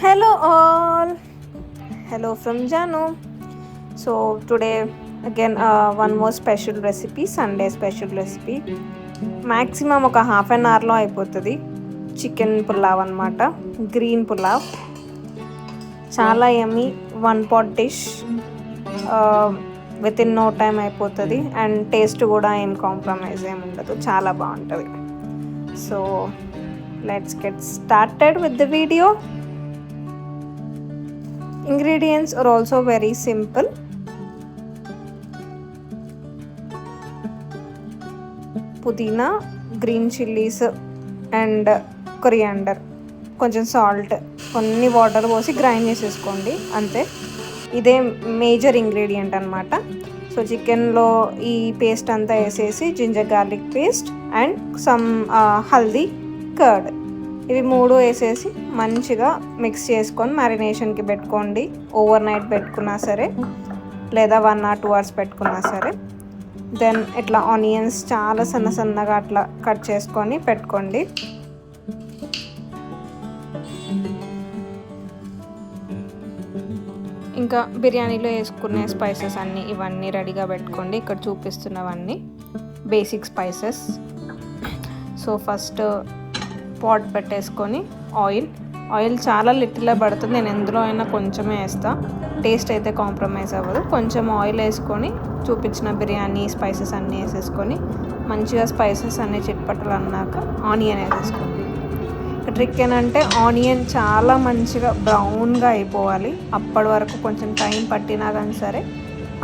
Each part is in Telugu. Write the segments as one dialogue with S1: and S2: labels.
S1: Hello all. Hello from Janu. So today again one more special recipe, Sunday special recipe. Maximum ఒక హాఫ్ అన్ అవర్లో అయిపోతుంది. చికెన్ పులావ్ అనమాట, గ్రీన్ పులావ్. చాలా yummy one pot dish. With in no time అయిపోతుంది అండ్ టేస్ట్ కూడా ఏం కాంప్రమైజ్ ఏమి ఉండదు, చాలా బాగుంటుంది. So let's get started with the video. Ingredients are also very simple. పుదీనా, గ్రీన్ చిల్లీస్ అండ్ కొరియాండర్, కొంచెం సాల్ట్, కొన్ని వాటర్ పోసి గ్రైండ్ చేసేసుకోండి అంతే. ఇదే మేజర్ ఇంగ్రీడియంట్ అనమాట. సో చికెన్లో ఈ పేస్ట్ అంతా వేసేసి ginger garlic paste and some haldi, curd, ఇవి మూడు వేసేసి మంచిగా మిక్స్ చేసుకొని మ్యారినేషన్కి పెట్టుకోండి. ఓవర్ నైట్ పెట్టుకున్నా సరే లేదా 1 or 2 hours పెట్టుకున్నా సరే. దెన్ ఇట్లా ఆనియన్స్ చాలా సన్నగా అట్లా కట్ చేసుకొని పెట్టుకోండి. ఇంకా బిర్యానీలో వేసుకునే స్పైసెస్ అన్నీ ఇవన్నీ రెడీగా పెట్టుకోండి. ఇక్కడ చూపిస్తున్నవన్నీ basic spices. So first pot పెట్టేసుకొని ఆయిల్ చాలా లిటిల్గా పడుతుంది. నేను ఎందులో అయినా కొంచెమే వేస్తా, టేస్ట్ అయితే కాంప్రమైజ్ అవ్వదు. కొంచెం ఆయిల్ వేసుకొని చూపించిన బిర్యానీ స్పైసెస్ అన్నీ వేసేసుకొని మంచిగా స్పైసెస్ అన్నీ చిట్పట్టలు అన్నాక ఆనియన్ వేసేసుకోండి. ట్రిక్ ఏంటంటే ఆనియన్ చాలా మంచిగా బ్రౌన్గా అయిపోవాలి. అప్పటి వరకు కొంచెం టైం పట్టినా కానీ సరే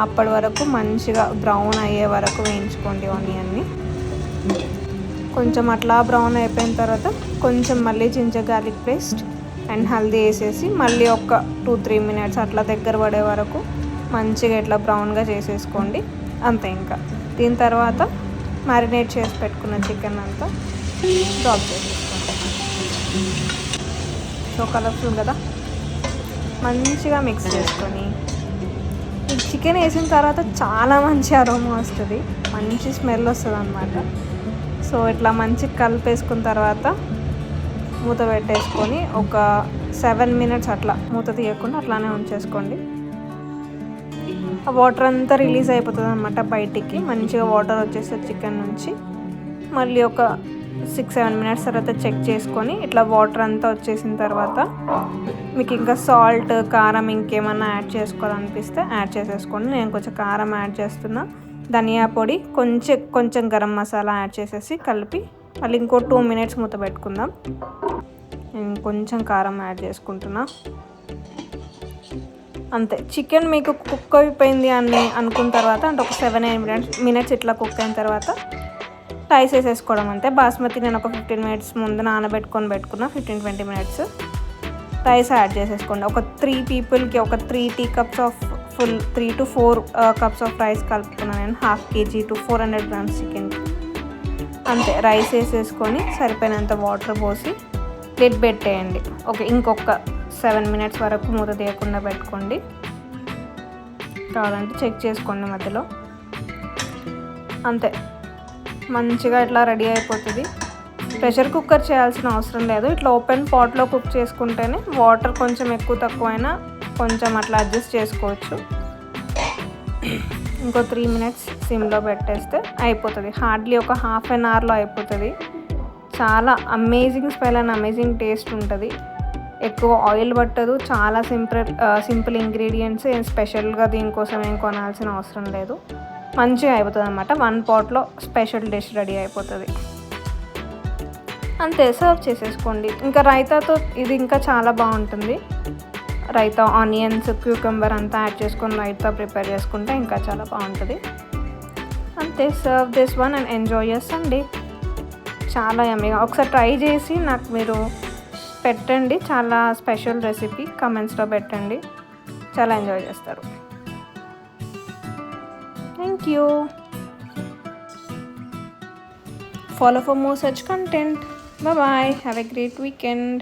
S1: అప్పటి వరకు మంచిగా బ్రౌన్ అయ్యే వరకు వేయించుకోండి ఆనియన్ని. కొంచెం అట్లా బ్రౌన్ అయిపోయిన తర్వాత కొంచెం మళ్ళీ ginger garlic paste and haldi వేసేసి మళ్ళీ ఒక 2-3 minutes అట్లా దగ్గర పడే వరకు మంచిగా ఇట్లా బ్రౌన్గా చేసేసుకోండి అంతే. ఇంకా దీని తర్వాత మ్యారినేట్ చేసి పెట్టుకున్న చికెన్ అంతా డ్రాప్ చేసేసుకోండి. సో కలర్ఫుల్ కదా, మంచిగా మిక్స్ చేసుకొని ఈ చికెన్ వేసిన తర్వాత చాలా మంచి అరోమా వస్తుంది, మంచి స్మెల్ వస్తుంది అన్నమాట. సో ఇట్లా మంచిగా కలిపేసుకున్న తర్వాత మూత పెట్టేసుకొని ఒక 7 minutes అట్లా మూత తీయకుండా అట్లానే ఉంచేసుకోండి. ఆ వాటర్ అంతా రిలీజ్ అయిపోతుంది అనమాట బయటికి, మంచిగా వాటర్ వచ్చేస్తుంది చికెన్ నుంచి. మళ్ళీ ఒక 6-7 minutes తర్వాత చెక్ చేసుకొని ఇట్లా వాటర్ అంతా వచ్చేసిన తర్వాత మీకు ఇంకా సాల్ట్, కారం ఇంకేమన్నా యాడ్ చేసుకోవాలనిపిస్తే యాడ్ చేసేసుకోండి. నేను కొంచెం కారం యాడ్ చేస్తున్నా, ధనియా పొడి, కొంచెం గరం మసాలా యాడ్ చేసేసి కలిపి మళ్ళీ ఇంకో 2 minutes మూత పెట్టుకుందాం. నేను కొంచెం కారం యాడ్ చేసుకుంటున్నా అంతే. చికెన్ మీకు కుక్ అయిపోయింది అని అనుకున్న తర్వాత అంటే ఒక 7-8 minutes ఇట్లా కుక్ అయిన తర్వాత రైస్ వేసేసుకోవడం అంతే. బాస్మతి నేను ఒక 15 minutes ముందు నానబెట్టుకొని పెట్టుకున్నా, 15-20 minutes. రైస్ యాడ్ చేసేసుకోండి. ఒక 3 peopleకి ఒక 3 tea cups of full 3 to 4 cups of rice కలుపుకున్నాను నేను, 1/2 kg to 400 grams చికెన్కి అంతే. రైస్ వేసేసుకొని సరిపోయినంత వాటర్ పోసి లిడ్ పెట్టేయండి. ఓకే, ఇంకొక 7 minutes వరకు మూత తీయకుండా పెట్టుకోండి. కావాలంటే చెక్ చేసుకోండి మధ్యలో. అంతే, మంచిగా ఇట్లా రెడీ అయిపోతుంది. ప్రెషర్ కుక్కర్ చేయాల్సిన అవసరం లేదు. ఇట్లా ఓపెన్ పాట్లో కుక్ చేసుకుంటేనే వాటర్ కొంచెం ఎక్కువ తక్కువైనా కొంచెం అట్లా అడ్జస్ట్ చేసుకోవచ్చు. ఇంకో 3 minutes సిమ్లో పెట్టేస్తే అయిపోతుంది. హార్డ్లీ ఒక హాఫ్ అన్ అవర్లో అయిపోతుంది. చాలా amazing smell and amazing taste ఉంటుంది. ఎక్కువ ఆయిల్ పట్టదు, చాలా సింపుల్ ఇంగ్రీడియంట్స్. స్పెషల్గా దీనికోసం ఏం కొనాల్సిన అవసరం లేదు, మంచిగా అయిపోతుంది అన్నమాట. 1 potలో స్పెషల్ డిష్ రెడీ అయిపోతుంది అంతే. సర్వ్ చేసేసుకోండి. ఇంకా రైతాతో ఇది ఇంకా చాలా బాగుంటుంది. రైతా, ఆనియన్స్, క్యూకంబర్ అంతా యాడ్ చేసుకొని రైతా ప్రిపేర్ చేసుకుంటే ఇంకా చాలా బాగుంటుంది అంతే. Serve this one and enjoy your Sunday. చాలా యమ్మీగా, ఒకసారి ట్రై చేసి నాకు మీరు పెట్టండి. చాలా స్పెషల్ రెసిపీ కమెంట్స్లో పెట్టండి, చాలా ఎంజాయ్ చేస్తారు. Thank you. Follow for more such content. Bye bye. Have a great weekend.